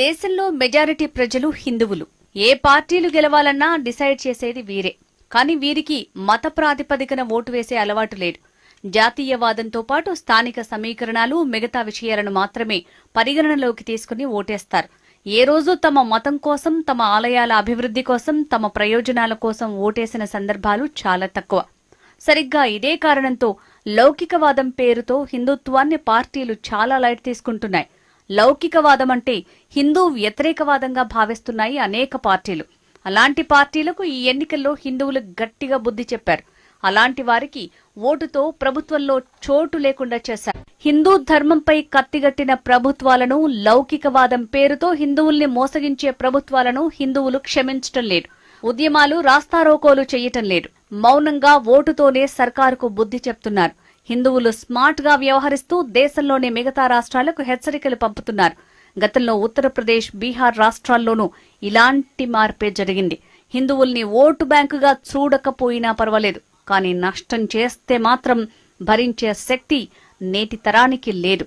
దేశంలో మెజారిటీ ప్రజలు హిందువులు. ఏ పార్టీలు గెలవాలన్నా డిసైడ్ చేసేది వీరే. కానీ వీరికి మత ప్రాతిపదికన ఓటు వేసే అలవాటు లేదు. జాతీయవాదంతో పాటు స్థానిక సమీకరణాలు, మిగతా విషయాలను మాత్రమే పరిగణనలోకి తీసుకుని ఓటేస్తారు. ఏ రోజు తమ మతం కోసం, తమ ఆలయాల అభివృద్ధి కోసం, తమ ప్రయోజనాల కోసం ఓటేసిన సందర్భాలు చాలా తక్కువ. సరిగ్గా ఇదే కారణంతో లౌకికవాదం పేరుతో హిందుత్వాన్ని పార్టీలు చాలా లైట్ తీసుకుంటున్నాయి. లౌకికవాదం అంటే హిందూ వ్యతిరేకవాదంగా భావిస్తున్నాయి అనేక పార్టీలు. అలాంటి పార్టీలకు ఈ ఎన్నికల్లో హిందువులు గట్టిగా బుద్ధి చెప్పారు. అలాంటి వారికి ఓటుతో ప్రభుత్వంలో చోటు లేకుండా చేశారు. హిందూ ధర్మంపై కత్తిగట్టిన ప్రభుత్వాలను, లౌకికవాదం పేరుతో హిందువుల్ని మోసగించే ప్రభుత్వాలను హిందువులు క్షమించటం లేదు. ఉద్యమాలు, రాస్తారోకోలు చేయటం లేదు. మౌనంగా ఓటుతోనే సర్కారుకు బుద్ధి చెప్తున్నారు. హిందువులు స్మార్ట్ గా వ్యవహరిస్తూ దేశంలోని మిగతా రాష్ట్రాలకు హెచ్చరికలు పంపుతున్నారు. గతంలో ఉత్తరప్రదేశ్, బీహార్ రాష్ట్రాల్లోనూ ఇలాంటి మార్పే జరిగింది. హిందువుల్ని ఓటు బ్యాంకుగా చూడకపోయినా పర్వాలేదు, కానీ నష్టం చేస్తే మాత్రం భరించే శక్తి నేటి తరానికి లేదు.